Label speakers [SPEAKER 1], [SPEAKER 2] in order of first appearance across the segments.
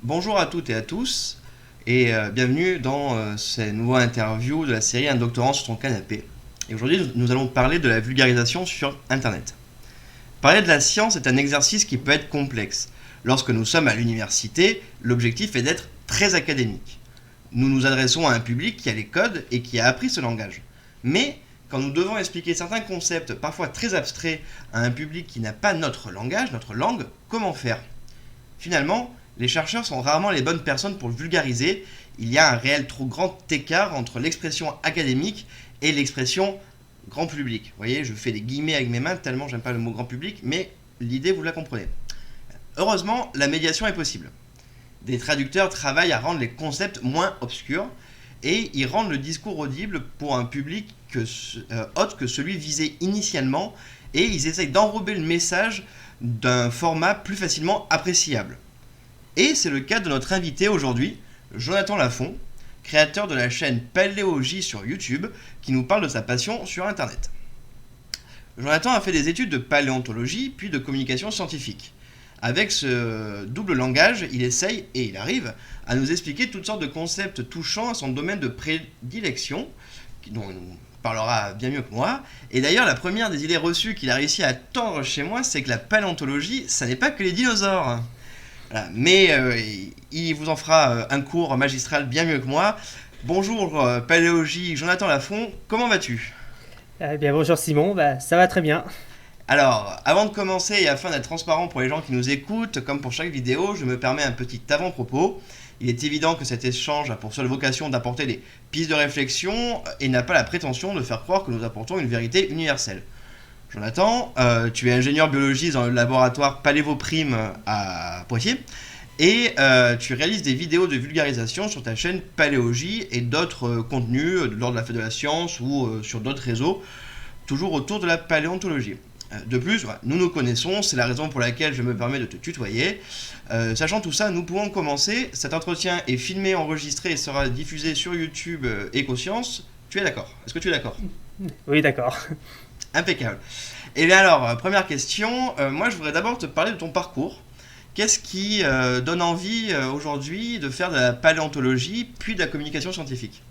[SPEAKER 1] Bonjour à toutes et à tous et bienvenue dans ces nouvelles interviews de la série Un doctorant sur ton canapé. Et aujourd'hui, nous allons parler de la vulgarisation sur Internet. Parler de la science est un exercice qui peut être complexe. Lorsque nous sommes à l'université, l'objectif est d'être très académique. Nous nous adressons à un public qui a les codes et qui a appris ce langage. Mais quand nous devons expliquer certains concepts parfois très abstraits à un public qui n'a pas notre langage, notre langue, comment faire ? Finalement, les chercheurs sont rarement les bonnes personnes pour le vulgariser. Il y a un réel trop grand écart entre l'expression académique et l'expression grand public. Vous voyez, je fais des guillemets avec mes mains tellement j'aime pas le mot grand public, mais l'idée vous la comprenez. Heureusement, la médiation est possible. Des traducteurs travaillent à rendre les concepts moins obscurs et ils rendent le discours audible pour un public autre que celui visé initialement, et ils essayent d'enrober le message d'un format plus facilement appréciable. Et c'est le cas de notre invité aujourd'hui, Jonathan Lafont, créateur de la chaîne Paléogie sur YouTube, qui nous parle de sa passion sur Internet. Jonathan a fait des études de paléontologie puis de communication scientifique. Avec ce double langage, il essaye, et il arrive, à nous expliquer toutes sortes de concepts touchant à son domaine de prédilection, dont il nous parlera bien mieux que moi. Et d'ailleurs, la première des idées reçues qu'il a réussi à tordre chez moi, c'est que la paléontologie, ça n'est pas que les dinosaures. Voilà. Mais il vous en fera un cours magistral bien mieux que moi. Bonjour Paléogie, Jonathan Lafont, comment vas-tu ?
[SPEAKER 2] Eh bien, bonjour Simon, ça va très bien.
[SPEAKER 1] Alors, avant de commencer et afin d'être transparent pour les gens qui nous écoutent, comme pour chaque vidéo, je me permets un petit avant-propos. Il est évident que cet échange a pour seule vocation d'apporter des pistes de réflexion et n'a pas la prétention de faire croire que nous apportons une vérité universelle. Jonathan, tu es ingénieur biologiste dans le laboratoire Palévoprime à Poitiers et tu réalises des vidéos de vulgarisation sur ta chaîne Paléogie et d'autres contenus lors de la fête de la science ou sur d'autres réseaux, toujours autour de la paléontologie. De plus, nous nous connaissons, c'est la raison pour laquelle je me permets de te tutoyer. Sachant tout ça, nous pouvons commencer. Cet entretien est filmé, enregistré et sera diffusé sur YouTube Ecoscience. Tu es d'accord ? Est-ce que tu es d'accord ?
[SPEAKER 2] Oui, d'accord.
[SPEAKER 1] Impeccable. Et bien alors, première question, moi je voudrais d'abord te parler de ton parcours. Qu'est-ce qui donne envie aujourd'hui de faire de la paléontologie puis de la communication scientifique ?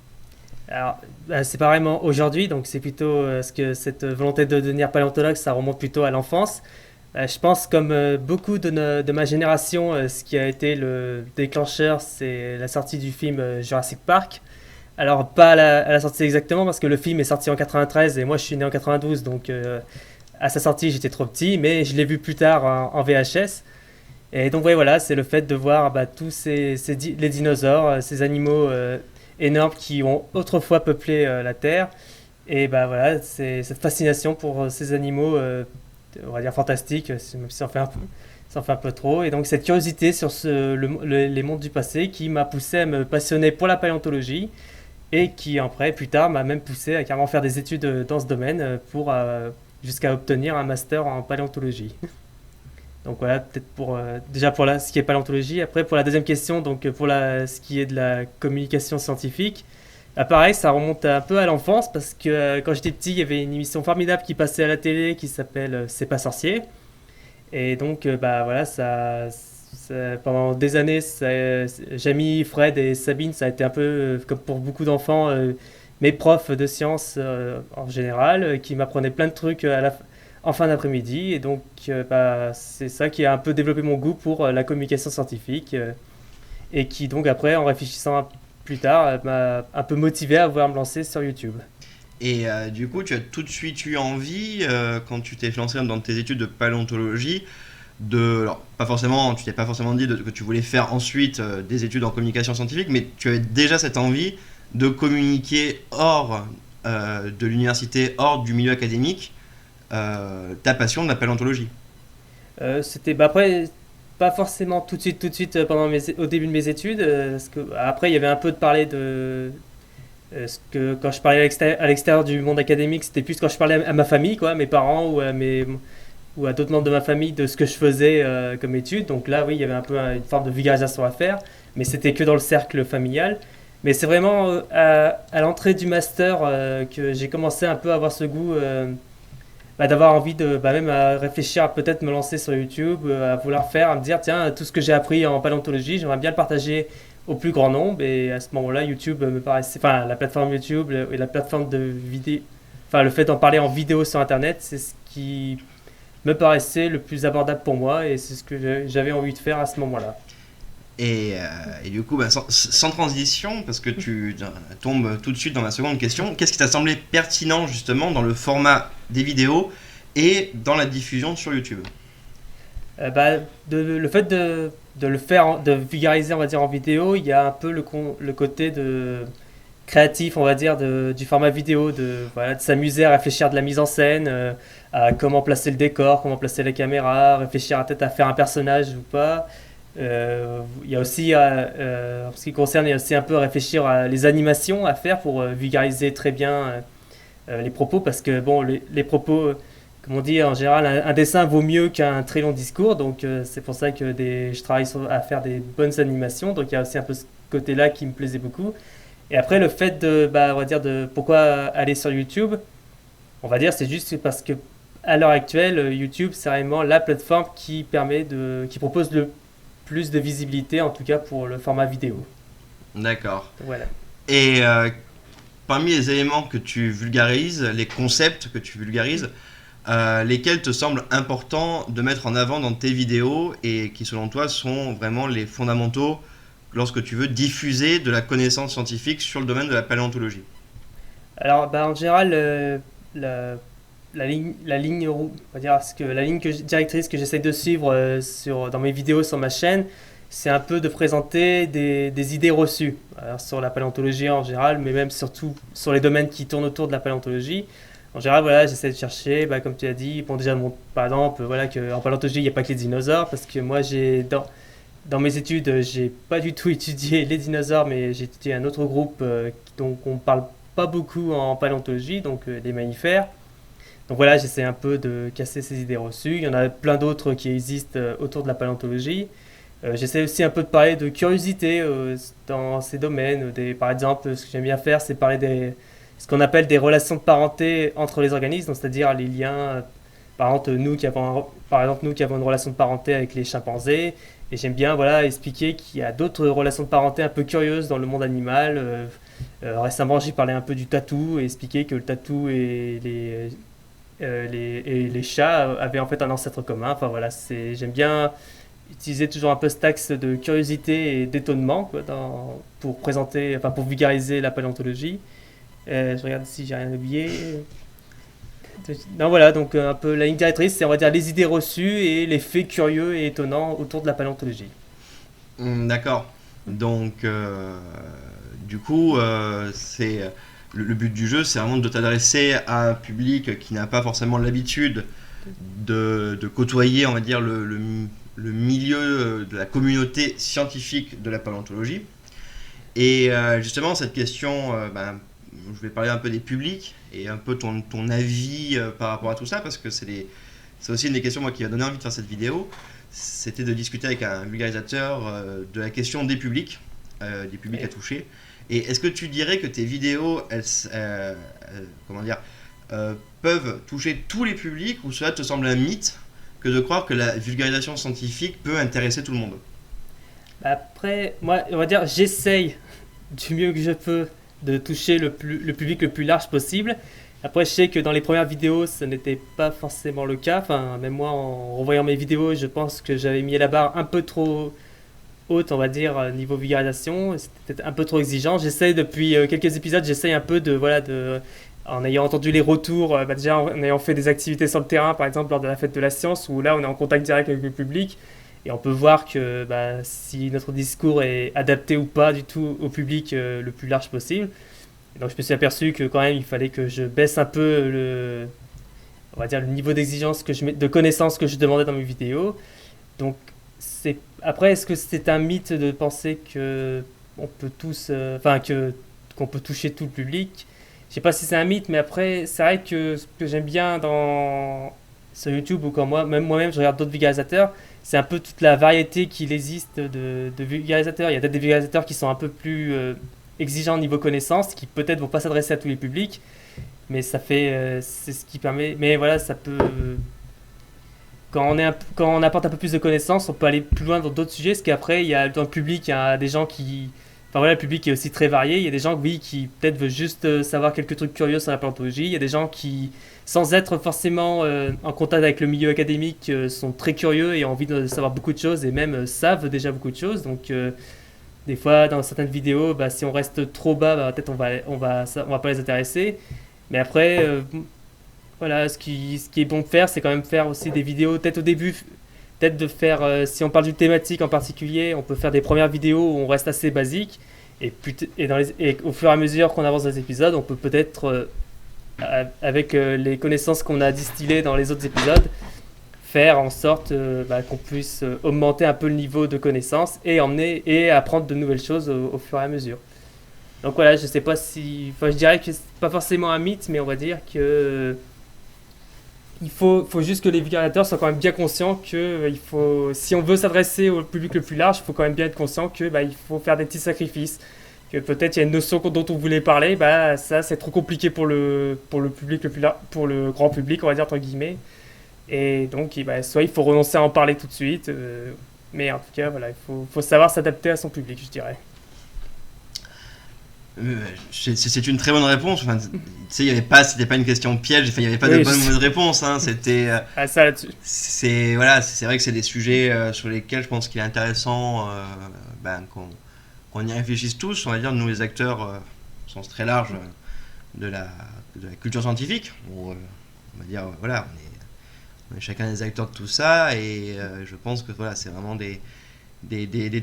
[SPEAKER 2] Alors, c'est pas vraiment aujourd'hui, donc c'est plutôt ce que cette volonté de devenir paléontologue, ça remonte plutôt à l'enfance. Je pense comme beaucoup de ma génération, ce qui a été le déclencheur, c'est la sortie du film Jurassic Park. Alors, pas à la sortie exactement, parce que le film est sorti en 93 et moi je suis né en 92, donc à sa sortie j'étais trop petit, mais je l'ai vu plus tard en VHS. Et donc, ouais, voilà, c'est le fait de voir tous les dinosaures, ces animaux énormes qui ont autrefois peuplé la Terre. Et voilà, c'est cette fascination pour ces animaux, on va dire fantastiques, même si ça en fait un peu trop. Et donc cette curiosité sur les mondes du passé qui m'a poussé à me passionner pour la paléontologie et qui après, plus tard, m'a même poussé à carrément faire des études dans ce domaine pour jusqu'à obtenir un master en paléontologie. Donc voilà, peut-être déjà pour ce qui est paléontologie. Après, pour la deuxième question, donc pour ce qui est de la communication scientifique, pareil, ça remonte un peu à l'enfance parce que quand j'étais petit, il y avait une émission formidable qui passait à la télé qui s'appelle C'est pas sorcier. Et donc, voilà, pendant des années, Jamie, Fred et Sabine, ça a été un peu comme pour beaucoup d'enfants, mes profs de sciences en général, qui m'apprenaient plein de trucs en fin d'après-midi. Et donc, c'est ça qui a un peu développé mon goût pour la communication scientifique et qui, donc, après, en réfléchissant plus tard, m'a un peu motivé à vouloir me lancer sur YouTube.
[SPEAKER 1] Et du coup, tu as tout de suite eu envie, quand tu t'es lancé dans tes études de paléontologie, alors, tu t'es pas forcément dit que tu voulais faire ensuite des études en communication scientifique, mais tu avais déjà cette envie de communiquer hors de l'université, hors du milieu académique, ta passion de la paléontologie.
[SPEAKER 2] C'était après pas forcément tout de suite au début de mes études, parce que après il y avait un peu de parler de ce que quand je parlais à l'extérieur du monde académique, c'était plus quand je parlais à ma famille, quoi, mes parents ou à d'autres membres de ma famille, de ce que je faisais comme études. Donc là, oui, il y avait un peu une forme de vulgarisation à faire, mais c'était que dans le cercle familial. Mais c'est vraiment à l'entrée du master que j'ai commencé un peu à avoir ce goût d'avoir envie de même à réfléchir à peut-être me lancer sur YouTube, à vouloir faire, à me dire tiens, tout ce que j'ai appris en paléontologie, j'aimerais bien le partager au plus grand nombre. Et à ce moment-là, YouTube me paraissait, enfin la plateforme YouTube et la plateforme de vidéo, enfin le fait d'en parler en vidéo sur Internet, c'est ce qui me paraissait le plus abordable pour moi et c'est ce que j'avais envie de faire à ce moment-là.
[SPEAKER 1] Et du coup, bah, sans transition, parce que tu tombes tout de suite dans ma seconde question, qu'est-ce qui t'a semblé pertinent justement dans le format des vidéos et dans la diffusion sur YouTube?
[SPEAKER 2] Bah, le fait de le faire, de vulgariser, on va dire en vidéo, il y a un peu le côté de créatif, on va dire, du format vidéo, voilà, de s'amuser à réfléchir de la mise en scène, à comment placer le décor, comment placer la caméra, réfléchir à peut-être à faire un personnage ou pas. Il y a aussi, en ce qui concerne, il y a aussi un peu à réfléchir à les animations à faire pour vulgariser très bien les propos, parce que bon, les propos, comme on dit en général, un dessin vaut mieux qu'un très long discours, donc c'est pour ça que je travaille à faire des bonnes animations, donc il y a aussi un peu ce côté-là qui me plaisait beaucoup. Et après, le fait on va dire de pourquoi aller sur YouTube, on va dire c'est juste parce que à l'heure actuelle, YouTube c'est vraiment la plateforme qui propose le plus de visibilité, en tout cas pour le format vidéo.
[SPEAKER 1] D'accord.
[SPEAKER 2] Voilà.
[SPEAKER 1] Et parmi les éléments que tu vulgarises, les concepts que tu vulgarises, lesquels te semblent importants de mettre en avant dans tes vidéos et qui selon toi sont vraiment les fondamentaux lorsque tu veux diffuser de la connaissance scientifique sur le domaine de la paléontologie?
[SPEAKER 2] Alors, en général, on va dire, la ligne directrice que j'essaie de suivre dans mes vidéos sur ma chaîne, c'est un peu de présenter des idées reçues alors, sur la paléontologie en général, mais même surtout sur les domaines qui tournent autour de la paléontologie. En général, voilà, j'essaie de chercher, comme tu as dit, bon, déjà, par exemple, voilà, qu'en paléontologie, il n'y a pas que les dinosaures, parce que moi, dans mes études, j'ai pas du tout étudié les dinosaures, mais j'ai étudié un autre groupe dont on parle pas beaucoup en paléontologie, donc les mammifères. Donc voilà, j'essaie un peu de casser ces idées reçues. Il y en a plein d'autres qui existent autour de la paléontologie. J'essaie aussi un peu de parler de curiosité dans ces domaines. Par exemple, ce que j'aime bien faire, c'est parler ce qu'on appelle des relations de parenté entre les organismes, donc c'est-à-dire les liens. Par exemple, nous qui avons une relation de parenté avec les chimpanzés, et j'aime bien voilà, expliquer qu'il y a d'autres relations de parenté un peu curieuses dans le monde animal. Récemment, j'ai parlé un peu du tatou et expliqué que le tatou et les chats avaient en fait un ancêtre commun. Enfin voilà, j'aime bien utiliser toujours un peu cet axe de curiosité et d'étonnement quoi, pour présenter, enfin pour vulgariser la paléontologie. Je regarde si j'ai rien oublié. Non voilà, donc un peu la ligne directrice, c'est on va dire les idées reçues et les faits curieux et étonnants autour de la paléontologie.
[SPEAKER 1] D'accord. Donc, du coup, c'est le but du jeu, c'est vraiment de t'adresser à un public qui n'a pas forcément l'habitude de côtoyer, on va dire, le milieu de la communauté scientifique de la paléontologie. Et justement, cette question, je vais parler un peu des publics et un peu ton avis par rapport à tout ça, parce que c'est aussi une des questions moi, qui m'a donné envie de faire cette vidéo. C'était de discuter avec un vulgarisateur de la question des publics à toucher. Et est-ce que tu dirais que tes vidéos, comment dire, peuvent toucher tous les publics, ou cela te semble un mythe que de croire que la vulgarisation scientifique peut intéresser tout le monde?
[SPEAKER 2] Après, moi, on va dire, j'essaye du mieux que je peux de toucher le public le plus large possible. Après, je sais que dans les premières vidéos, ce n'était pas forcément le cas. Enfin, même moi, en revoyant mes vidéos, je pense que j'avais mis la barre un peu trop haute, on va dire, niveau vulgarisation. C'était peut-être un peu trop exigeant. J'essaie depuis quelques épisodes, j'essaie un peu en ayant entendu les retours, déjà en ayant fait des activités sur le terrain, par exemple lors de la fête de la science, où là, on est en contact direct avec le public. Et on peut voir que si notre discours est adapté ou pas du tout au public le plus large possible. Et donc je me suis aperçu que quand même il fallait que je baisse un peu on va dire le niveau d'exigence de connaissances que je demandais dans mes vidéos. Donc après, est-ce que c'est un mythe de penser que on peut tous, qu'on peut toucher tout le public? Je sais pas si c'est un mythe, mais après c'est vrai que ce que j'aime bien sur YouTube ou quand moi-même je regarde d'autres vulgarisateurs, c'est un peu toute la variété qu'il existe de vulgarisateurs. Il y a peut-être des vulgarisateurs qui sont un peu plus exigeants au niveau connaissance, qui peut-être vont pas s'adresser à tous les publics. mais ça fait, c'est ce qui permet. Mais voilà, ça peut. Quand on apporte un peu plus de connaissances, on peut aller plus loin dans d'autres sujets, parce qu'après, il y a dans le public, il y a des gens qui. Enfin voilà, le public est aussi très varié. Il y a des gens, oui, qui peut-être veulent juste savoir quelques trucs curieux sur la paléontologie. Il y a des gens qui, sans être forcément en contact avec le milieu académique, sont très curieux et ont envie de savoir beaucoup de choses et même savent déjà beaucoup de choses. Donc, des fois, dans certaines vidéos, bah, si on reste trop bas, bah, peut-être on va pas les intéresser. Mais après, voilà, ce qui est bon de faire, c'est quand même faire aussi des vidéos, peut-être au début, peut-être de faire, si on parle d'une thématique en particulier, on peut faire des premières vidéos où on reste assez basique. Et au fur et à mesure qu'on avance dans les épisodes, on peut peut-être, avec les connaissances qu'on a distillées dans les autres épisodes, faire en sorte bah, qu'on puisse augmenter un peu le niveau de connaissances et emmener et apprendre de nouvelles choses au fur et à mesure. Donc voilà, je sais pas si, enfin je dirais que c'est pas forcément un mythe, mais on va dire que faut juste que les vulgarisateurs soient quand même bien conscients que si on veut s'adresser au public le plus large, il faut quand même bien être conscient que bah, il faut faire des petits sacrifices. Que peut-être il y a une notion dont on voulait parler, bah ça c'est trop compliqué pour le public le plus large, pour le grand public, on va dire entre guillemets. Et donc bah, soit il faut renoncer à en parler tout de suite, mais en tout cas voilà, faut savoir s'adapter à son public, je dirais.
[SPEAKER 1] C'est une très bonne réponse. Enfin, tu sais, c'était pas une question piège. Enfin, il y avait pas de bonne ou mauvaise réponse. Hein. C'était.
[SPEAKER 2] Ah, ça là-dessus.
[SPEAKER 1] C'est vrai que c'est des sujets sur lesquels je pense qu'il est intéressant qu'on y réfléchisse tous. On va dire nous les acteurs, au sens très large de la culture scientifique. On va dire voilà, on est chacun des acteurs de tout ça et je pense que voilà, c'est vraiment des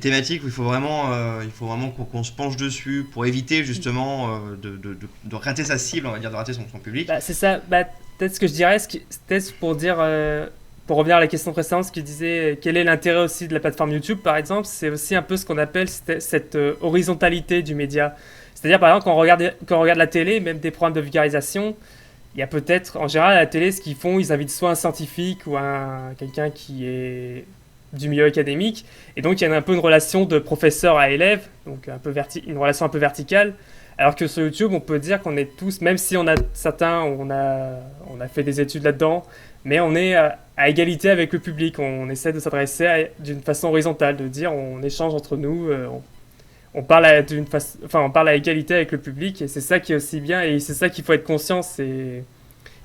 [SPEAKER 1] thématiques où il faut vraiment qu'on se penche dessus pour éviter justement de rater sa cible, on va dire, de rater son public.
[SPEAKER 2] Bah, c'est ça. Bah, peut-être ce que je dirais, peut-être pour dire, pour revenir à la question précédente, ce qui disait quel est l'intérêt aussi de la plateforme YouTube, par exemple, c'est aussi un peu ce qu'on appelle cette horizontalité du média. C'est-à-dire, par exemple, quand on regarde la télé, même des programmes de vulgarisation, il y a peut-être, en général, à la télé, ce qu'ils font, ils invitent soit un scientifique ou quelqu'un qui est du milieu académique, et donc il y a un peu une relation de professeur à élève, donc une relation un peu verticale, alors que sur YouTube on peut dire qu'on est tous, même si on a certains, on a fait des études là-dedans, mais on est à égalité avec le public, on essaie de s'adresser d'une façon horizontale, de dire on échange entre nous, on parle on parle à égalité avec le public, et c'est ça qui est aussi bien, et c'est ça qu'il faut être conscient,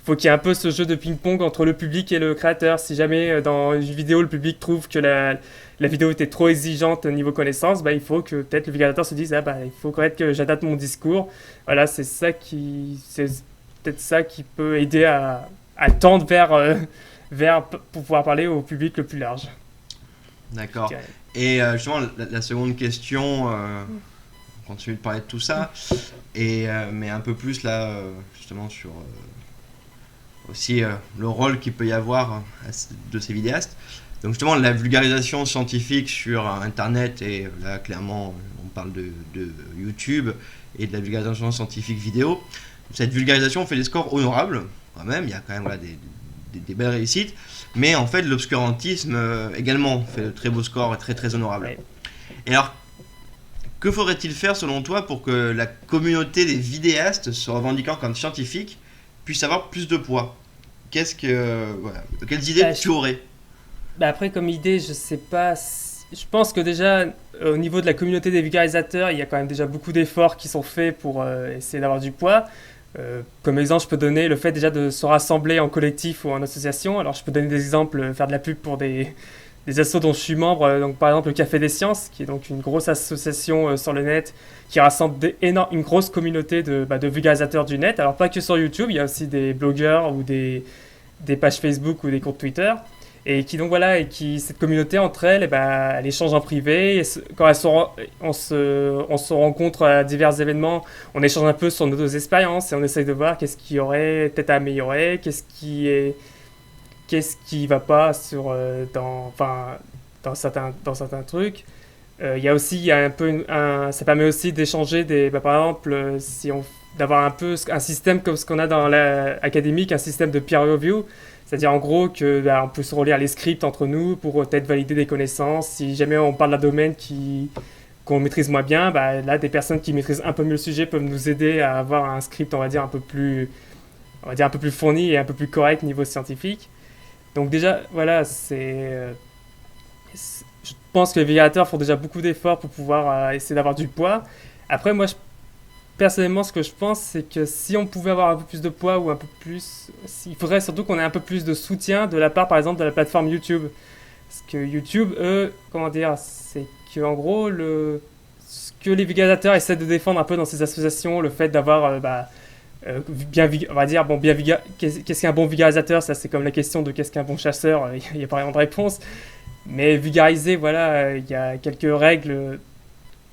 [SPEAKER 2] faut qu'il y ait un peu ce jeu de ping-pong entre le public et le créateur. Si jamais dans une vidéo, le public trouve que la vidéo était trop exigeante au niveau connaissance, bah, il faut que peut-être le vulgarisateur se dise il faut quand même que j'adapte mon discours. Voilà, c'est peut-être ça qui peut aider à tendre vers pour pouvoir parler au public le plus large.
[SPEAKER 1] D'accord. Et justement, la seconde question, on continue de parler de tout ça, mais un peu plus là, justement sur aussi le rôle qu'il peut y avoir de ces vidéastes. Donc justement la vulgarisation scientifique sur internet, et là clairement on parle de YouTube et de la vulgarisation scientifique vidéo. Cette vulgarisation fait des scores honorables quand même, il y a quand même voilà, des belles réussites, mais en fait l'obscurantisme également fait de très beaux scores et très très honorables. Ouais. Et alors que faudrait-il faire selon toi pour que la communauté des vidéastes se revendiquant comme scientifiques puisse avoir plus de poids? Quelles idées tu aurais?
[SPEAKER 2] Après, comme idée, je sais pas. Je pense que déjà, au niveau de la communauté des vulgarisateurs, il y a quand même déjà beaucoup d'efforts qui sont faits pour essayer d'avoir du poids. Comme exemple, je peux donner le fait déjà de se rassembler en collectif ou en association. Alors, je peux donner des exemples, faire de la pub pour des assos dont je suis membre. Donc, par exemple, le Café des Sciences, qui est donc une grosse association sur le net qui rassemble une grosse communauté de vulgarisateurs du net. Alors, pas que sur YouTube, il y a aussi des blogueurs ou des pages Facebook ou des comptes Twitter. Et qui donc voilà, cette communauté entre elles, elle échange en privé. Et quand on se rencontre à divers événements, on échange un peu sur nos expériences et on essaye de voir qu'est-ce qui aurait peut-être à améliorer, qu'est-ce qui va pas dans certains trucs. Il y a aussi ça permet aussi d'échanger par exemple d'avoir un peu un système comme ce qu'on a dans l'académique, un système de peer review. C'est-à-dire en gros qu'on peut se relire les scripts entre nous pour peut-être valider des connaissances. Si jamais on parle d'un domaine qu'on maîtrise moins bien, là des personnes qui maîtrisent un peu mieux le sujet peuvent nous aider à avoir un script, on va dire, un peu plus on va dire, un peu plus fourni et un peu plus correct niveau scientifique. Donc déjà, voilà, je pense que les vulgarisateurs font déjà beaucoup d'efforts pour pouvoir essayer d'avoir du poids. Après, moi, personnellement, ce que je pense, c'est que si on pouvait avoir un peu plus de poids ou un peu plus... Il faudrait surtout qu'on ait un peu plus de soutien de la part, par exemple, de la plateforme YouTube. Parce que YouTube, eux, comment dire, c'est que en gros, ce que les vulgarisateurs essaient de défendre un peu dans ces associations, le fait d'avoir, on va dire, bon, qu'est-ce qu'un bon vulgarisateur? Ça, c'est comme la question de qu'est-ce qu'un bon chasseur, il n'y a pas vraiment de réponse. Mais vulgariser, voilà, il y a quelques règles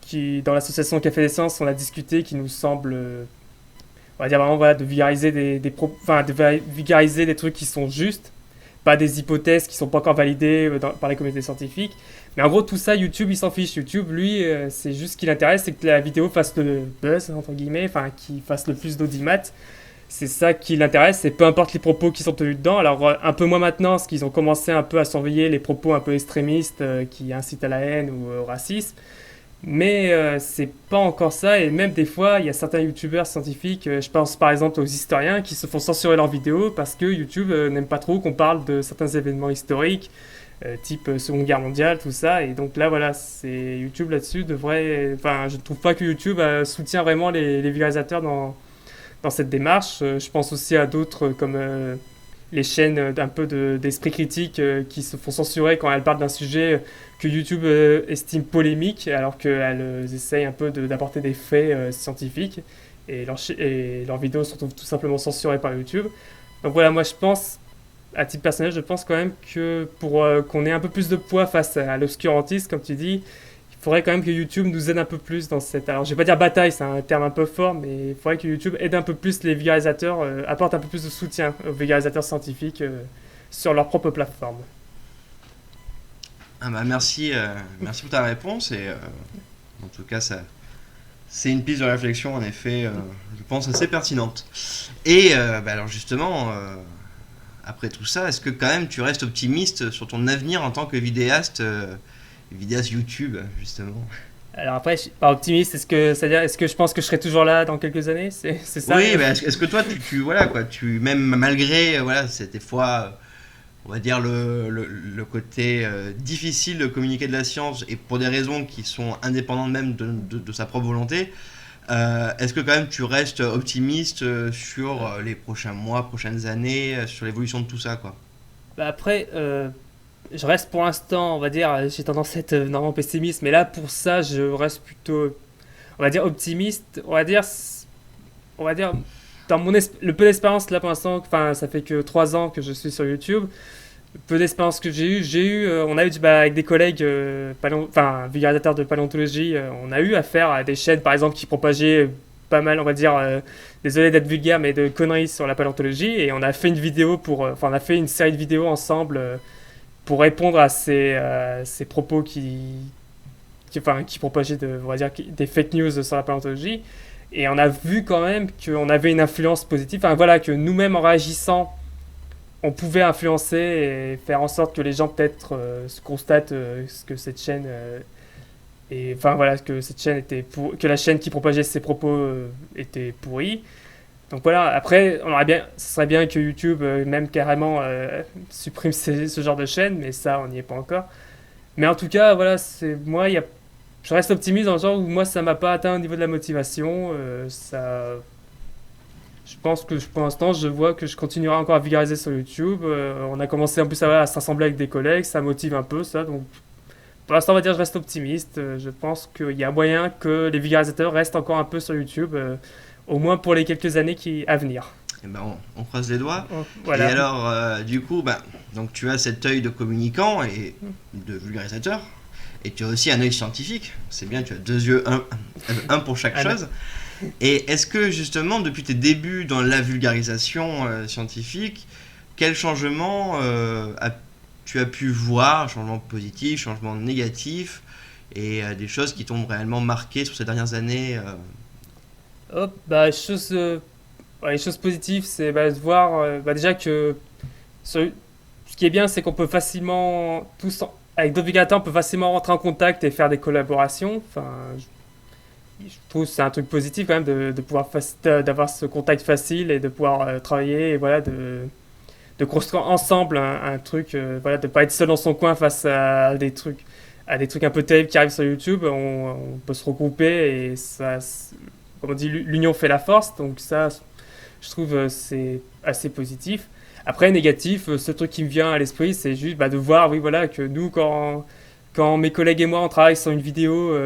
[SPEAKER 2] qui, dans l'association Café des Sciences, on a discuté, qui nous semblent, on va dire vraiment, voilà, de vulgariser de vulgariser des trucs qui sont justes, pas des hypothèses qui sont pas encore validées par les communautés scientifiques. Mais en gros, tout ça, YouTube, il s'en fiche. YouTube, lui, c'est juste ce qui l'intéresse, c'est que la vidéo fasse le buzz, entre guillemets, enfin, qu'il fasse le plus d'audimat. C'est ça qui l'intéresse, et peu importe les propos qui sont tenus dedans. Alors, un peu moins maintenant, parce qu'ils ont commencé un peu à surveiller les propos un peu extrémistes qui incitent à la haine ou au racisme. Mais c'est pas encore ça, et même des fois, il y a certains youtubeurs scientifiques, je pense par exemple aux historiens, qui se font censurer leurs vidéos parce que YouTube n'aime pas trop qu'on parle de certains événements historiques, type Seconde Guerre mondiale, tout ça. Et donc là, voilà, c'est YouTube là-dessus devrait. Enfin, je ne trouve pas que YouTube soutient vraiment les vulgarisateurs dans cette démarche. Je pense aussi à d'autres comme les chaînes d'un peu d'esprit critique qui se font censurer quand elles parlent d'un sujet que YouTube estime polémique, alors qu'elles essayent un peu d'apporter des faits scientifiques, et leurs vidéos sont tout simplement censurées par YouTube. Donc voilà, moi je pense, à titre personnel, je pense quand même que pour qu'on ait un peu plus de poids face à l'obscurantisme, comme tu dis, il faudrait quand même que YouTube nous aide un peu plus dans cette... Alors je vais pas dire bataille, c'est un terme un peu fort, mais il faudrait que YouTube aide un peu plus les vulgarisateurs, apporte un peu plus de soutien aux vulgarisateurs scientifiques sur leur propre plateforme.
[SPEAKER 1] Ah bah merci, merci pour ta réponse et en tout cas c'est une piste de réflexion en effet, je pense assez pertinente. Et alors justement, après tout ça, est-ce que quand même tu restes optimiste sur ton avenir en tant que vidéaste YouTube justement?
[SPEAKER 2] Alors après, je suis pas optimiste. C'est-à-dire, est-ce que je pense que je serai toujours là dans quelques années? C'est ça?
[SPEAKER 1] Oui, bah, est-ce que toi voilà quoi, tu même malgré voilà c'était fois on va dire le côté difficile de communiquer de la science et pour des raisons qui sont indépendantes même de sa propre volonté, est-ce que quand même tu restes optimiste sur les prochains mois, prochaines années, sur l'évolution de tout ça quoi?
[SPEAKER 2] Bah après, je reste pour l'instant, on va dire, j'ai tendance à être normalement pessimiste, mais là pour ça, je reste plutôt, on va dire, optimiste. On va dire, dans le peu d'expérience là pour l'instant, enfin, ça fait que 3 ans que je suis sur YouTube. Le peu d'expérience que on a eu avec des collègues, enfin, vulgarisateurs de paléontologie, on a eu affaire à des chaînes par exemple qui propageaient pas mal, on va dire, désolé d'être vulgaire, mais de conneries sur la paléontologie, et on a fait une vidéo enfin, on a fait une série de vidéos ensemble pour répondre à ces propos enfin, qui propageaient on va dire, des fake news sur la paléontologie. Et on a vu quand même qu'on avait une influence positive. Enfin voilà, que nous-mêmes en réagissant, on pouvait influencer et faire en sorte que les gens peut-être se constatent que cette chaîne et enfin voilà que cette chaîne que la chaîne qui propageait ces propos était pourrie. Donc voilà, après ce serait bien que YouTube même carrément supprime ce genre de chaîne, mais ça on n'y est pas encore. Mais en tout cas, voilà, je reste optimiste dans le genre où moi ça m'a pas atteint au niveau de la motivation. Je pense que pour l'instant, je vois que je continuerai encore à vulgariser sur YouTube. On a commencé en plus à se rassembler avec des collègues, ça motive un peu ça. Donc pour l'instant, on va dire que je reste optimiste. Je pense qu'il y a moyen que les vulgarisateurs restent encore un peu sur YouTube, au moins pour les quelques années à venir.
[SPEAKER 1] Eh ben on croise les doigts. Et
[SPEAKER 2] Voilà.
[SPEAKER 1] alors du coup donc tu as cet œil de communicant et de vulgarisateur. Et tu as aussi un œil scientifique, c'est bien, tu as deux yeux, un pour chaque chose. Et est-ce que justement, depuis tes débuts dans la vulgarisation scientifique, quel changement tu as pu voir, changement positif, changement négatif, et des choses qui t'ont réellement marqué sur ces dernières années
[SPEAKER 2] Hop, les choses positives, c'est de voir déjà que ce qui est bien, c'est qu'on peut facilement, avec d'autres vulgarisateurs, on peut facilement rentrer en contact et faire des collaborations. Enfin, je trouve que c'est un truc positif quand même de pouvoir d'avoir ce contact facile et de pouvoir travailler et voilà de construire ensemble un truc, voilà, de pas être seul dans son coin face à des trucs un peu terribles qui arrivent sur YouTube. On peut se regrouper et ça, comme on dit, l'union fait la force. Donc ça, je trouve c'est assez positif. Après, négatif, ce truc qui me vient à l'esprit, c'est juste bah, de voir, oui, voilà, que nous, quand mes collègues et moi, on travaille sur une vidéo,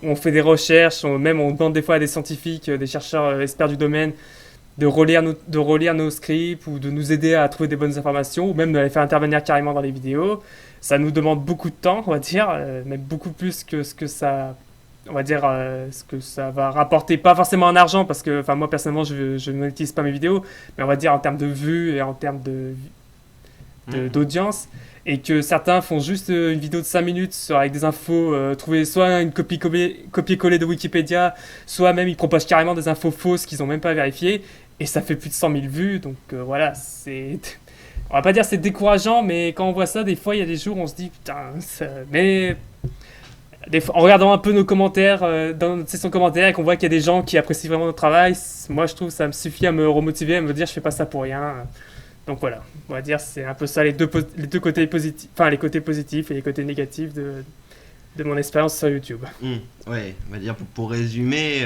[SPEAKER 2] on fait des recherches, même on demande des fois à des scientifiques, des chercheurs experts du domaine, de relire nos scripts ou de nous aider à trouver des bonnes informations, ou même de les faire intervenir carrément dans les vidéos. Ça nous demande beaucoup de temps, on va dire, même beaucoup plus que ce que ça, on va dire, ce que ça va rapporter, pas forcément en argent, parce que, enfin, moi personnellement, je n'utilise pas mes vidéos, mais on va dire en termes de vues et en termes
[SPEAKER 1] Mhm.
[SPEAKER 2] d'audience, et que certains font juste une vidéo de 5 minutes avec des infos, trouver soit une copier-coller de Wikipédia, soit même ils proposent carrément des infos fausses qu'ils n'ont même pas vérifiées, et ça fait plus de 100 000 vues, donc voilà, c'est... On va pas dire c'est décourageant, mais quand on voit ça, des fois, il y a des jours où on se dit, putain, mais en regardant un peu nos commentaires, dans notre section commentaires, et qu'on voit qu'il y a des gens qui apprécient vraiment notre travail, moi je trouve que ça me suffit à me remotiver, à me dire je fais pas ça pour rien. Donc voilà, on va dire c'est un peu ça les deux côtés positifs, enfin les côtés positifs et les côtés négatifs de mon expérience sur YouTube.
[SPEAKER 1] Mhm. Ouais, on va dire pour résumer,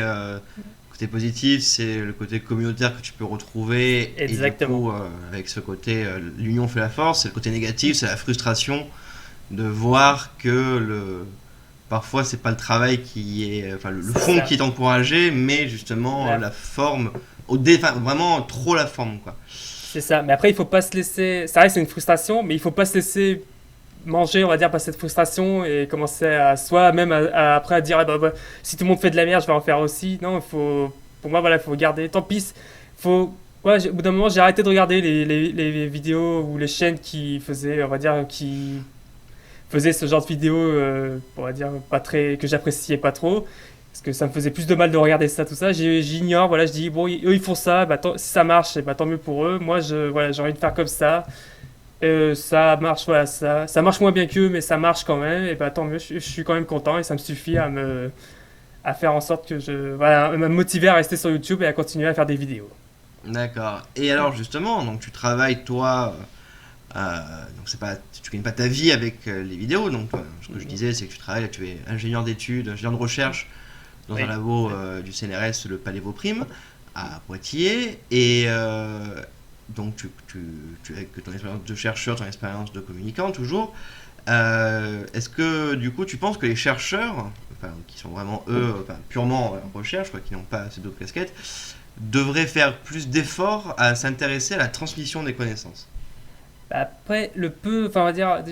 [SPEAKER 1] côté positif, c'est le côté communautaire que tu peux retrouver, et du
[SPEAKER 2] Exactement.
[SPEAKER 1] coup, avec ce côté, l'union fait la force. Et le côté négatif, c'est la frustration de voir que parfois c'est pas le travail qui est, enfin le
[SPEAKER 2] C'est
[SPEAKER 1] fond
[SPEAKER 2] ça.
[SPEAKER 1] qui est encouragé, mais justement
[SPEAKER 2] La-
[SPEAKER 1] la forme, enfin, vraiment trop la forme quoi.
[SPEAKER 2] C'est ça. Mais après, il faut pas se laisser. Ça reste une frustration, mais il faut pas se laisser manger, on va dire, par cette frustration et commencer à soi même après à dire ah bah, si tout le monde fait de la merde, je vais en faire aussi. Non, il faut, pour moi, voilà, il faut garder. Tant pis, faut. Ouais, au bout d'un moment, j'ai arrêté de regarder les vidéos ou les chaînes qui faisaient, on va dire, qui faisaient ce genre de vidéos, on va dire, pas très, que j'appréciais pas trop. Parce que ça me faisait plus de mal de regarder ça, tout ça. J'ignore, voilà, je dis, bon, eux ils font ça, bah, si ça marche, bah, tant mieux pour eux. Moi, voilà, j'ai envie de faire comme ça. Ça marche, voilà, ça marche moins bien qu'eux, mais ça marche quand même. Et bah tant mieux, je suis quand même content et ça me suffit à faire en sorte que voilà, me motiver à rester sur YouTube et à continuer à faire des vidéos.
[SPEAKER 1] D'accord. Et alors justement, donc tu travailles toi, donc c'est pas, tu gagnes pas ta vie avec les vidéos. Donc ce que je disais, c'est que tu travailles, tu es ingénieur d'études, ingénieur de recherche dans un
[SPEAKER 2] Oui,
[SPEAKER 1] labo du CNRS, le Palais Vauprime, à Poitiers. Et donc avec ton expérience de chercheur, ton expérience de communicant toujours. Est-ce que du coup tu penses que les chercheurs, enfin, qui sont vraiment eux, enfin, purement en recherche, quoi, qui n'ont pas ces d'autres casquettes, devraient faire plus d'efforts à s'intéresser à la transmission des connaissances?
[SPEAKER 2] après, enfin, on va dire,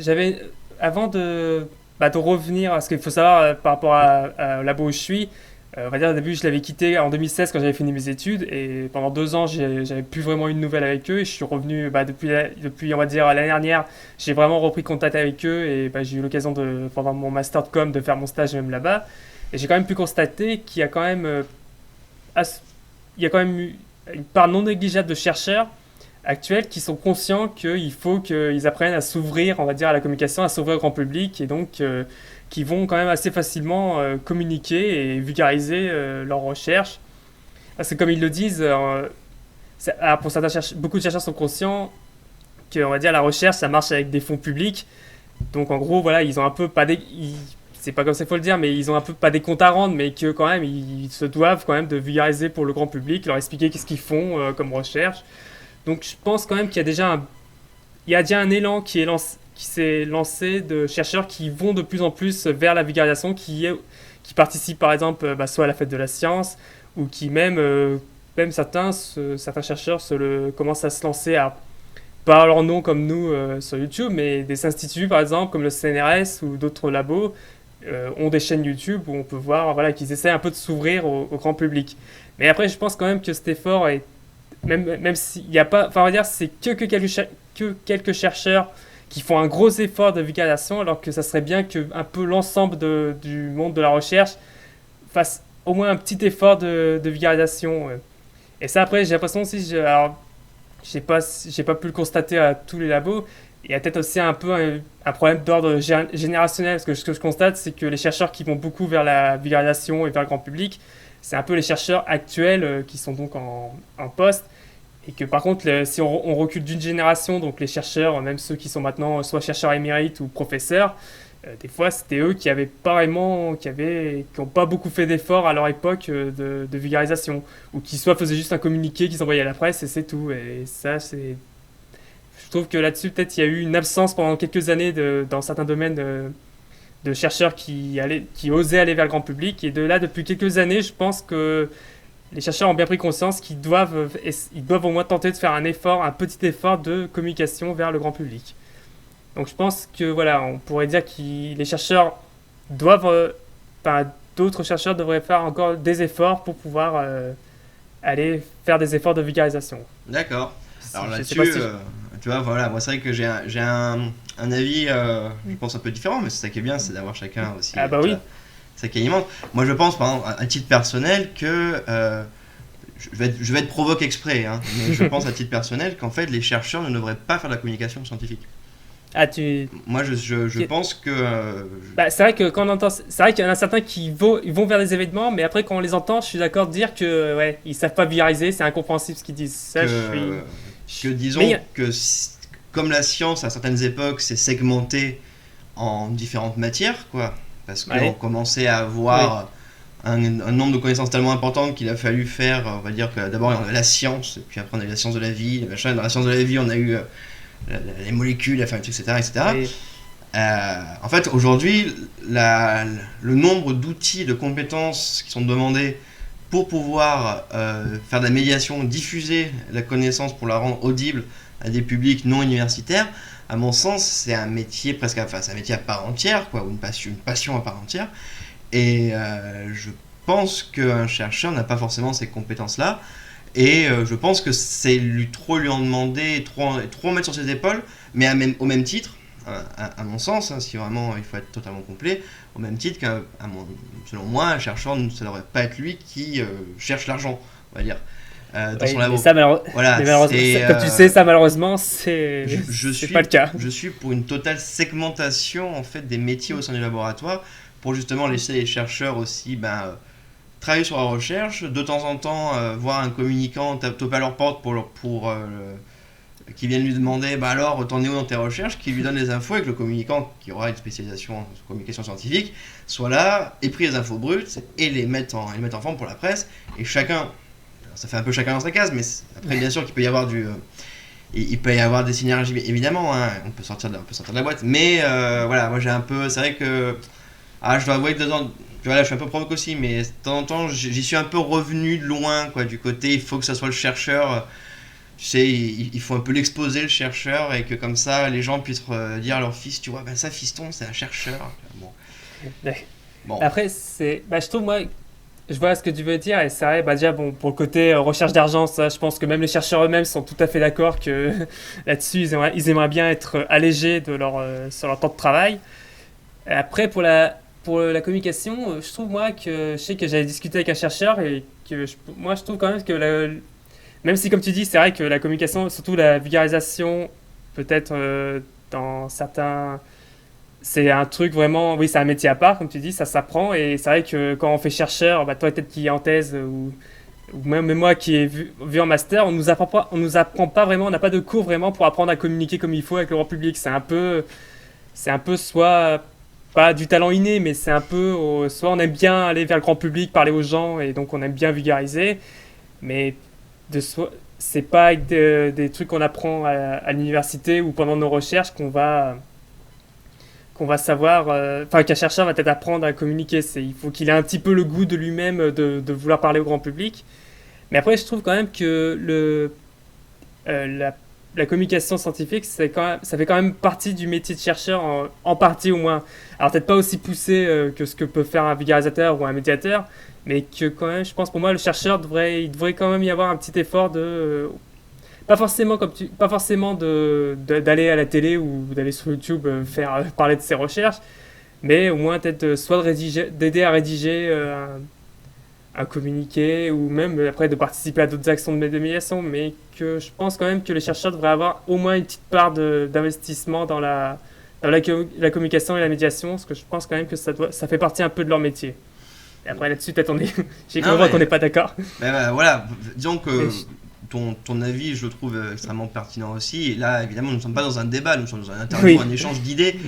[SPEAKER 2] avant de revenir à ce qu'il faut savoir par rapport au labo où je suis, on va dire, au début, je l'avais quitté en 2016 quand j'avais fini mes études, et pendant 2 ans, j'avais plus vraiment eu de nouvelles avec eux, et je suis revenu, bah, depuis, on va dire, l'année dernière, j'ai vraiment repris contact avec eux, et bah, j'ai eu l'occasion pendant mon master de com, de faire mon stage même là-bas, et j'ai quand même pu constater qu'il y a quand même, il y a quand même une part non négligeable de chercheurs actuels qui sont conscients qu'il faut qu'ils apprennent à s'ouvrir, on va dire, à la communication, à s'ouvrir au grand public, et donc qui vont quand même assez facilement communiquer et vulgariser leurs recherches. Parce que comme ils le disent, pour certains beaucoup de chercheurs sont conscients que, on va dire, la recherche, ça marche avec des fonds publics. Donc en gros, voilà, ils ont un peu pas des... c'est pas comme ça qu'il faut le dire, mais ils ont un peu pas des comptes à rendre, mais que quand même, ils se doivent quand même de vulgariser pour le grand public, leur expliquer qu'est-ce qu'ils font comme recherche. Donc je pense quand même qu'il y a il y a déjà un élan qui s'est lancé de chercheurs qui vont de plus en plus vers la vulgarisation, qui participent par exemple bah, soit à la fête de la science, ou qui même certains chercheurs commencent à se lancer pas leur nom comme nous sur YouTube, mais des instituts par exemple comme le CNRS ou d'autres labos ont des chaînes YouTube où on peut voir voilà, qu'ils essaient un peu de s'ouvrir au grand public. Mais après je pense quand même que cet effort est même s'il n'y a pas, enfin on va dire c'est que quelques chercheurs qui font un gros effort de vulgarisation, alors que ça serait bien que un peu l'ensemble du monde de la recherche fasse au moins un petit effort de vulgarisation. Et ça après j'ai l'impression aussi, alors j'ai pas pu le constater à tous les labos, il y a peut-être aussi un peu un problème d'ordre générationnel, parce que ce que je constate, c'est que les chercheurs qui vont beaucoup vers la vulgarisation et vers le grand public, c'est un peu les chercheurs actuels qui sont donc en poste, et que par contre, si on recule d'une génération, donc les chercheurs, même ceux qui sont maintenant soit chercheurs émérites ou professeurs, des fois c'était eux qui avaient pas vraiment, qui ont pas beaucoup fait d'efforts à leur époque de vulgarisation, ou qui soit faisaient juste un communiqué qu'ils envoyaient à la presse et c'est tout. Et ça, je trouve que là-dessus, peut-être il y a eu une absence pendant quelques années dans certains domaines de chercheurs qui osaient aller vers le grand public. Et de là, depuis quelques années, je pense que les chercheurs ont bien pris conscience qu'ils doivent au moins tenter de faire un petit effort de communication vers le grand public. Donc je pense que voilà, on pourrait dire que les chercheurs doivent, enfin, d'autres chercheurs devraient faire encore des efforts pour pouvoir aller faire des efforts de vulgarisation.
[SPEAKER 1] D'accord. Alors
[SPEAKER 2] Je sais
[SPEAKER 1] là-dessus,
[SPEAKER 2] pas si.
[SPEAKER 1] tu vois, voilà, moi c'est vrai que j'ai un avis, je pense, un peu différent, mais c'est ça qui est bien, c'est d'avoir chacun aussi.
[SPEAKER 2] Ah bah
[SPEAKER 1] Tu
[SPEAKER 2] oui.
[SPEAKER 1] vois, ça qui alimente. Moi je pense, par exemple, à titre personnel, que je vais être provoque exprès, hein, mais je pense à titre personnel qu'en fait les chercheurs ne devraient pas faire de la communication scientifique.
[SPEAKER 2] Ah tu.
[SPEAKER 1] Moi je pense que
[SPEAKER 2] Bah, c'est vrai que quand on entend, c'est vrai qu'il y en a certains ils vont vers des événements, mais après quand on les entend, je suis d'accord de dire que ouais, ils savent pas vulgariser, c'est incompréhensible ce qu'ils disent. Ça, je suis.
[SPEAKER 1] que, que disons
[SPEAKER 2] Mais
[SPEAKER 1] que comme la science à certaines époques s'est segmentée en différentes matières, quoi, parce qu'on
[SPEAKER 2] ouais,
[SPEAKER 1] commençait à
[SPEAKER 2] oui,
[SPEAKER 1] avoir un nombre de connaissances tellement important qu'il a fallu faire, on va dire que d'abord on avait la science, et puis après on a eu la science de la vie, les machins. Dans la science de la vie on a eu les molécules, la pharmacie, etc. etc.
[SPEAKER 2] oui,
[SPEAKER 1] En fait, aujourd'hui, le nombre d'outils, de compétences qui sont demandés pour pouvoir faire de la médiation, diffuser la connaissance pour la rendre audible à des publics non universitaires, à mon sens, c'est un métier presque, enfin, c'est un métier à part entière, quoi, ou une passion à part entière. Et je pense qu'un chercheur n'a pas forcément ces compétences-là. Et je pense que c'est trop lui en demander, trop mettre sur ses épaules, mais au même titre, à mon sens, hein, si vraiment il faut être totalement complet, au même titre selon moi, un chercheur, ça ne devrait pas être lui qui cherche l'argent, on va dire, dans son
[SPEAKER 2] oui, mais
[SPEAKER 1] labo.
[SPEAKER 2] ça
[SPEAKER 1] Voilà,
[SPEAKER 2] mais malheureusement,
[SPEAKER 1] c'est,
[SPEAKER 2] comme tu sais, ça malheureusement, c'est
[SPEAKER 1] je
[SPEAKER 2] c'est pas
[SPEAKER 1] suis,
[SPEAKER 2] le cas.
[SPEAKER 1] je suis pour une totale segmentation en fait des métiers au sein du laboratoire, pour justement laisser les chercheurs aussi travailler sur la recherche, de temps en temps voir un communicant taper à leur porte qui viennent lui demander bah alors t'en es où dans tes recherches, qui lui donne les infos et que le communicant qui aura une spécialisation en communication scientifique soit là, ait pris les infos brutes et les mette en forme pour la presse, et chacun, ça fait un peu chacun dans sa case, mais après bien sûr qu'il peut y avoir il peut y avoir des synergies évidemment, hein, on peut sortir de la boîte, mais voilà, moi j'ai un peu, c'est vrai que je dois avouer que dedans, voilà, je suis un peu provoque aussi, mais de temps en temps, j'y suis un peu revenu de loin, quoi, du côté, il faut que ça soit le chercheur, tu sais, il faut un peu l'exposer, le chercheur, et que comme ça, les gens puissent dire à leur fils, tu vois, ben ça, fiston, c'est un chercheur. Bon, bon,
[SPEAKER 2] Après, je trouve, moi, je vois ce que tu veux dire, et c'est vrai, bah déjà, bon, pour le côté recherche d'argent, ça, je pense que même les chercheurs eux-mêmes sont tout à fait d'accord que là-dessus, ils aimeraient bien être allégés sur leur temps de travail. Après, pour la communication, je trouve, moi, je sais que j'avais discuté avec un chercheur, et que moi, je trouve quand même que même si, comme tu dis, c'est vrai que la communication, surtout la vulgarisation, peut-être dans certains. C'est un truc vraiment. Oui, c'est un métier à part, comme tu dis, ça s'apprend. Et c'est vrai que quand on fait chercheur, bah, toi peut-être qui est en thèse, ou même moi qui ai vu en master, on nous apprend pas vraiment, on n'a pas de cours vraiment pour apprendre à communiquer comme il faut avec le grand public. C'est un peu soit pas du talent inné, mais c'est un peu soit on aime bien aller vers le grand public, parler aux gens, et donc on aime bien vulgariser, mais c'est pas avec des trucs qu'on apprend à l'université ou pendant nos recherches qu'on va savoir, enfin qu'un chercheur va peut-être apprendre à communiquer. Il faut qu'il ait un petit peu le goût de lui-même de vouloir parler au grand public. Mais après, je trouve quand même que la communication scientifique, ça fait quand même partie du métier de chercheur, en partie au moins. Alors peut-être pas aussi poussé que ce que peut faire un vulgarisateur ou un médiateur, mais que quand même, je pense pour moi, le chercheur il devrait quand même y avoir un petit effort pas forcément d'aller à la télé ou d'aller sur YouTube faire parler de ses recherches, mais au moins peut-être soit d'aider à rédiger un communiqué, ou même après de participer à d'autres actions de médiation, mais que je pense quand même que les chercheurs devraient avoir au moins une petite part d'investissement dans la communication et la médiation, parce que je pense quand même que ça fait partie un peu de leur métier. Et après là-dessus, peut-être j'ai cru
[SPEAKER 1] Non,
[SPEAKER 2] voir
[SPEAKER 1] mais
[SPEAKER 2] qu'on n'est pas d'accord.
[SPEAKER 1] voilà, disons que
[SPEAKER 2] Mais
[SPEAKER 1] ton avis, je le trouve extrêmement pertinent aussi. Et là, évidemment, nous ne sommes pas dans un débat, nous sommes dans un interview,
[SPEAKER 2] oui.
[SPEAKER 1] un échange d'idées.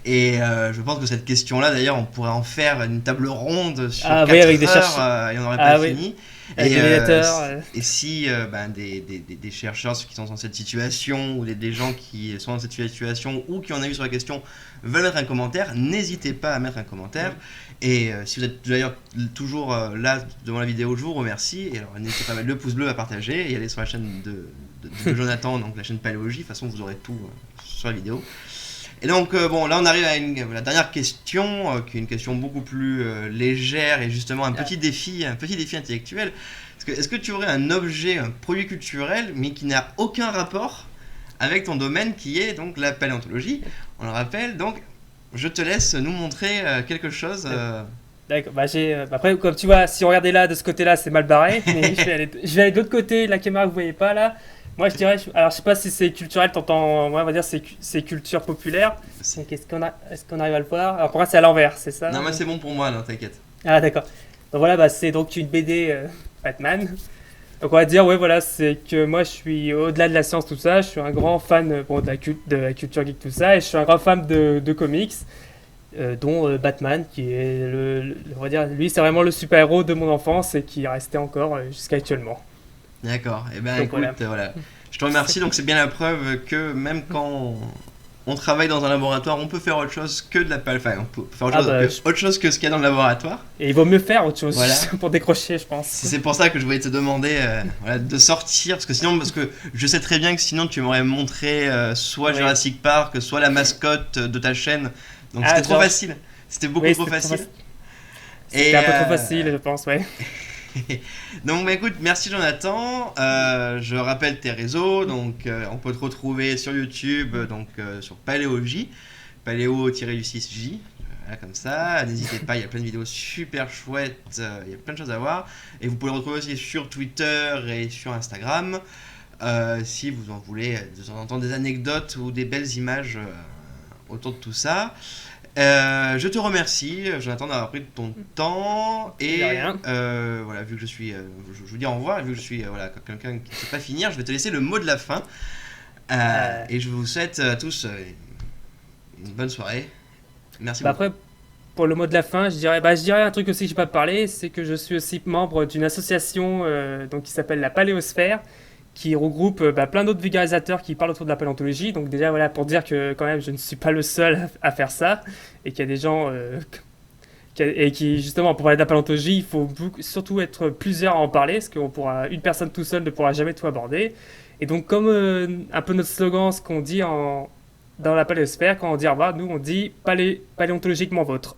[SPEAKER 1] Et je pense que cette question-là, d'ailleurs, on pourrait en faire une table ronde sur
[SPEAKER 2] Ah
[SPEAKER 1] 4
[SPEAKER 2] oui, avec des
[SPEAKER 1] heures
[SPEAKER 2] chercheurs.
[SPEAKER 1] et on n'aurait
[SPEAKER 2] Ah
[SPEAKER 1] pas
[SPEAKER 2] oui,
[SPEAKER 1] fini.
[SPEAKER 2] avec
[SPEAKER 1] Et,
[SPEAKER 2] des médiateurs.
[SPEAKER 1] et si des chercheurs qui sont dans cette situation ou des gens qui sont dans cette situation ou qui en ont vu sur la question veulent mettre un commentaire, n'hésitez pas à mettre un commentaire. Et si vous êtes d'ailleurs toujours là devant la vidéo, je vous remercie. Et alors n'hésitez pas à mettre le pouce bleu, à partager et aller sur la chaîne de Jonathan, donc la chaîne Paléologie. De toute façon, vous aurez tout sur la vidéo. Et donc, bon, là on arrive à la dernière question, qui est une question beaucoup plus légère et justement un petit défi intellectuel. Est-ce que tu aurais un objet, un produit culturel, mais qui n'a aucun rapport avec ton domaine qui est donc la paléontologie? On le rappelle, donc je te laisse nous montrer quelque chose.
[SPEAKER 2] D'accord. Après, comme tu vois, si on regardait là de ce côté-là, c'est mal barré. Mais je vais aller de l'autre côté de la caméra que vous voyez pas là. Moi, je dirais, alors je sais pas si c'est culturel, t'entends, ouais, on va dire c'est culture populaire. Donc, est-ce qu'on arrive à le voir? Alors pour moi, c'est à l'envers, c'est ça?
[SPEAKER 1] Non, mais c'est bon pour moi, non, t'inquiète.
[SPEAKER 2] Ah d'accord. Donc voilà, c'est donc une BD Batman. Donc on va dire, ouais, voilà, c'est que moi je suis au-delà de la science, tout ça, je suis un grand fan bon, de la culture geek, tout ça, et je suis un grand fan de comics, dont Batman, qui est on va dire, lui c'est vraiment le super-héros de mon enfance et qui est resté encore jusqu'à actuellement.
[SPEAKER 1] D'accord, et ben
[SPEAKER 2] Donc
[SPEAKER 1] écoute,
[SPEAKER 2] voilà.
[SPEAKER 1] voilà. Je te remercie, donc c'est bien la preuve que même quand on travaille dans un laboratoire, on peut faire autre chose que de la enfin, on peut faire autre chose que ce qu'il y a dans le laboratoire.
[SPEAKER 2] Et il vaut mieux faire autre chose
[SPEAKER 1] Voilà.
[SPEAKER 2] pour décrocher, je pense.
[SPEAKER 1] C'est pour ça que je voulais te demander voilà, de sortir, parce que je sais très bien que sinon tu m'aurais montré soit
[SPEAKER 2] Oui.
[SPEAKER 1] Jurassic Park, soit la mascotte de ta chaîne, donc
[SPEAKER 2] Ah,
[SPEAKER 1] c'était trop
[SPEAKER 2] non.
[SPEAKER 1] facile, c'était beaucoup
[SPEAKER 2] Oui,
[SPEAKER 1] trop
[SPEAKER 2] c'était
[SPEAKER 1] facile.
[SPEAKER 2] C'était un peu trop facile, je pense, ouais.
[SPEAKER 1] Donc bah écoute, merci Jonathan. Je rappelle tes réseaux, donc on peut te retrouver sur YouTube, donc sur Paléologie, paléo-6j, voilà, comme ça. N'hésitez pas, il y a plein de vidéos super chouettes, il y a plein de choses à voir. Et vous pouvez le retrouver aussi sur Twitter et sur Instagram, si vous en voulez de temps en temps des anecdotes ou des belles images autour de tout ça. Je te remercie, Jonathan, d'avoir pris de ton temps. Et
[SPEAKER 2] De rien.
[SPEAKER 1] voilà, vu que je suis. Je vous dis au revoir, vu que je suis voilà, quelqu'un qui ne sait pas finir, je vais te laisser le mot de la fin. Et je vous souhaite à tous une bonne soirée. Merci beaucoup.
[SPEAKER 2] Après, pour le mot de la fin, je dirais un truc aussi que je n'ai pas parlé, c'est que je suis aussi membre d'une association donc, qui s'appelle la Paléosphère, qui regroupe plein d'autres vulgarisateurs qui parlent autour de la paléontologie. Donc déjà, voilà, pour dire que quand même, je ne suis pas le seul à faire ça, et qu'il y a des gens... et qui, justement, pour parler de la paléontologie, il faut surtout être plusieurs à en parler, parce une personne tout seul ne pourra jamais tout aborder. Et donc, comme un peu notre slogan, ce qu'on dit dans la paléosphère, quand on dit au revoir, nous on dit paléontologiquement vôtre.